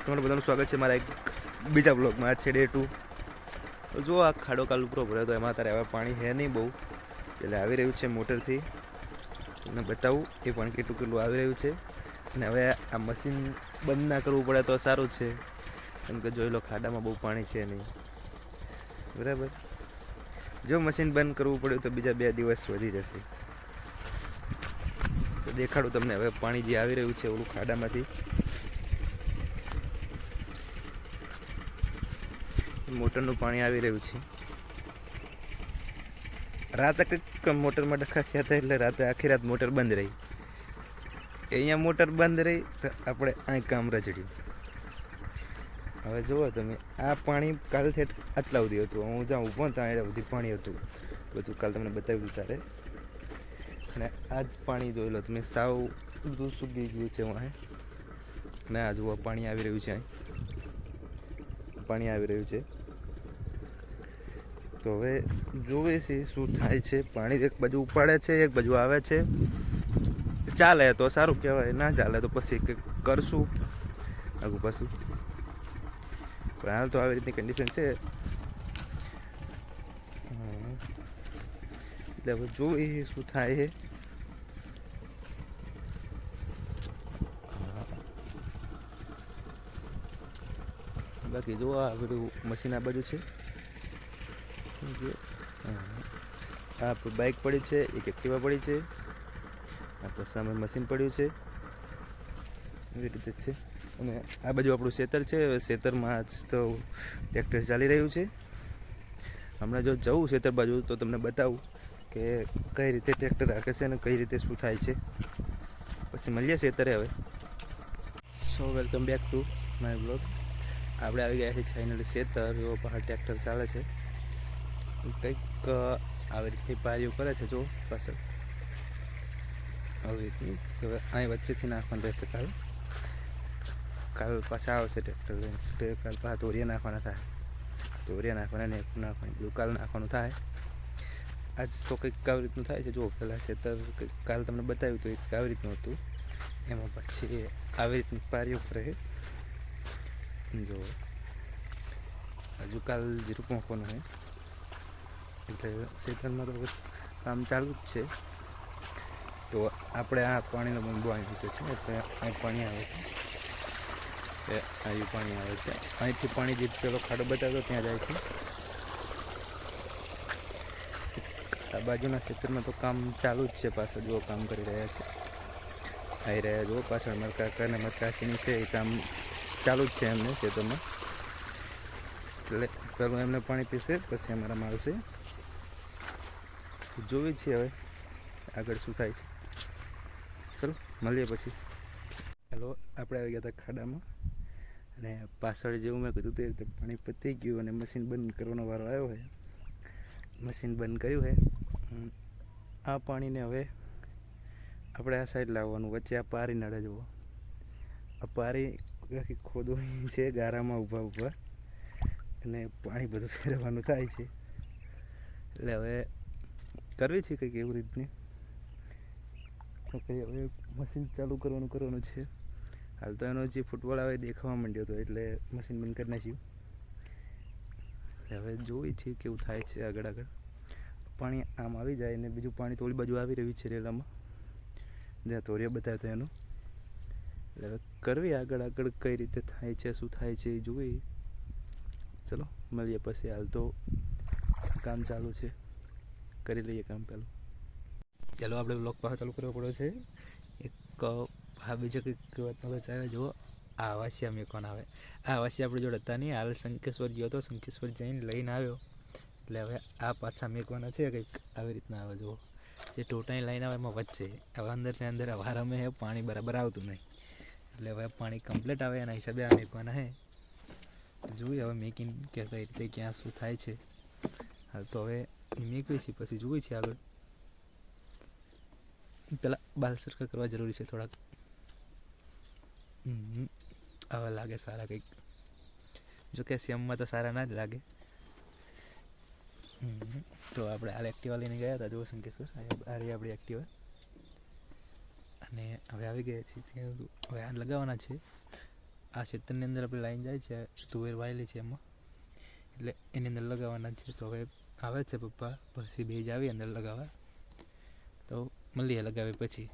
તમારું બધાનું સ્વાગત છે મારા એક બીજા બ્લોગમાં. આ છે ડે 2. તો જો આ ખાડો કાલ ઉપરો ભર્યો તો એમાં અત્યારે હવે પાણી છે નહીં બહુ, એટલે આવી રહ્યું છે મોટરથી. તમને બતાવું એ પણ કેટલું કેટલું આવી રહ્યું છે. અને હવે આ મશીન બંધ ના કરવું પડે તો સારું છે, કેમ કે જોઈ લો ખાડામાં બહુ પાણી છે નહીં, બરાબર. જો મશીન બંધ કરવું પડ્યું તો બીજા 2 દિવસ વધી જશે. તો દેખાડું તમને હવે પાણી જે આવી રહ્યું છે ઓલું ખાડામાંથી. મોટરનું પાણી આવી રહ્યું છે. રાતે કંઈક મોટરમાં ડખા થયા હતા એટલે રાતે આખી રાત મોટર બંધ રહી. અહીંયા મોટર બંધ રહી તો આપણે અહીં કામ રજડ્યું. હવે જુઓ તમે, આ પાણી કાલથી આટલા સુધી હતું. હું જ્યાં ઊભો ત્યાં એટલા સુધી પાણી હતું. બધું કાલ તમને બતાવ્યું તારે. અને આ જ પાણી જોઈ લો તમે, સાવ બધું સૂકી ગયું છે વાંહે. ને આ જુઓ પાણી આવી રહ્યું છે, અહીં પાણી આવી રહ્યું છે. તો હવે જોવે છે શું થાય છે. પાણી એક બાજુ ઉપાડે છે, એક બાજુ આવે છે. ચાલે તો સારું કહેવાય, ના ચાલે તો પછી કંઈક કરશું આગું પાછું. પણ હાલ તો આવી રીતની કન્ડિશન છે. એટલે હવે જોઈએ શું થાય છે. બાકી જો આ બધું મશીન આ બાજુ છે. આ બાઇક પડી છે, એક એક્ટિવા પડી છે, આપણે સામે મશીન પડ્યું છે, એવી રીતે જ છે. અને આ બાજુ આપણું ખેતર છે. ખેતરમાં જ તો ટ્રેક્ટર ચાલી રહ્યું છે. હમણાં જો જવું ખેતર બાજુ તો તમને બતાવું કે કઈ રીતે ટ્રેક્ટર રાખે છે અને કઈ રીતે શું થાય છે. પછી મળીએ ખેતરે. હવે સો welcome back to my blog. આપણે આવી ગયા છીએ ફાઇનલી ખેતર. જો બહાર ટ્રેક્ટર ચાલે છે, કંઈક આવી રીતની પારીઓ કરે છે. જો પાછળ આવી રીતની. હવે અહીં વચ્ચેથી નાખવાનું રહેશે. કાલ પાછા આવશે ટ્રેક્ટર લઈને. કાલ પાછા તોરિયા નાખવાના થાય, તોરિયા નાખવાના ને નાખવાની બધું કાલ નાખવાનું થાય. આજ તો કંઈક આવી રીતનું થાય છે. જો પહેલાં ખેતર કાલ તમને બતાવ્યું તો એક આવી રીતનું હતું, એમાં પછી આવી રીતની પારીઓ કરે. જો હજુ કાલ જીરું પહોંચવાનું હોય એટલે ખેતરમાં તો કામ ચાલુ જ છે. તો આપણે આ પાણીનો બંબો અહીં મૂક્યો છે, એટલે અહીં પાણી આવે છે. અહીં પાણી આવે છે. અહીંથી પાણી જે પેલો ખાડો બતાવ્યો ત્યાં જાય છે. આ બાજુના ખેતરમાં તો કામ ચાલુ જ છે. પાછળ જુઓ કામ કરી રહ્યા છે. આવી રહ્યા જુઓ પાછળ મરકાકા અને મરકાચીની છે, એ કામ ચાલુ જ છે એમને ખેતરમાં. એટલે પહેલું એમને પાણી પીશે, પછી અમારામાં આવશે. જોઈએ છીએ હવે આગળ શું થાય છે. ચલો મળીએ પછી. હેલો, આપણે આવી ગયા હતા ખાડામાં, અને પાછળ જેવું મેં કીધું તે પાણી પતી ગયું અને મશીન બંધ કરવાનો વારો આવ્યો છે. મશીન બંધ કર્યું છે. આ પાણીને હવે આપણે આ સાઈડ લાવવાનું. વચ્ચે આ પારી નડે જુઓ. આ પારી આખી ખોદવાની છે ગારામાં ઊભા ઊભા, અને પાણી બધું ફેરવવાનું થાય છે. એટલે હવે કરવી છે કંઈક એવી રીતની. કંઈ હવે મશીન ચાલુ કરવાનું છે. હાલ તો એનો જે ફૂટબોલ આવે દેખાવા માંડ્યો હતો, એટલે મશીન બંધ કરી નાખ્યું. એટલે હવે જોઈએ છીએ કેવું થાય છે આગળ. પાણી આમ આવી જાય ને બીજું પાણી થોડી બાજુ આવી રહ્યું છે રેલામાં, જ્યાં તોરિયા બતાવ્યો હતો એનું. એટલે હવે કરવી આગળ કઈ રીતે થાય છે, શું થાય છે એ જોઈએ. ચલો મળીએ પછી. હાલ તો કામ ચાલુ છે, કરી લઈએ કામ પહેલું. ચાલો આપણે બ્લોગ પાછો ચાલુ કરવો પડે છે. એક બીજા કંઈક વાતનો બસ આવે. જુઓ આ આવાસિયા મેં આવે. આ આવાસિયા આપણે જોડે હતા નહીં. હાલ શંકેશ્વર ગયો હતો, શંકેશ્વર જઈને લઈને આવ્યો. એટલે હવે આ પાછા મેકવાના છે કંઈક આવી રીતના આવે. જુઓ જે ટોટાની લાઈન આવે એમાં વચ્ચે હવે અંદર ને અંદર વારામાં પાણી બરાબર આવતું નહીં. એટલે હવે પાણી કમ્પ્લીટ આવે એના હિસાબે આ મેકવાના છે. જોઈએ હવે મેકિંગ કે કઈ રીતે ક્યાં શું થાય છે. હાલ તો હવે મેકવી છે, પછી જોઈએ છીએ આગળ. પેલા બાલ સરખા કરવા જરૂરી છે થોડાક. આવા લાગે સારા કંઈક. જોકે સેમમાં તો સારા ના જ લાગે. તો આપણે હાલ એક્ટિવા લઈને ગયા હતા. જો શંકેશ્વર આ રહી આપણી એક્ટિવા. અને હવે આવી ગયા છીએ ત્યાં. હવે આ લગાવવાના છે. આ ખેતરની અંદર આપણે લાઈન જાય છે, તુવેર વાયેલી છે એમાં, એટલે એની અંદર લગાવવાના છે. તો હવે આવે છે પપ્પા, પછી બે જ આવી અંદર લગાવવા, તો મળીએ લગાવે પછી.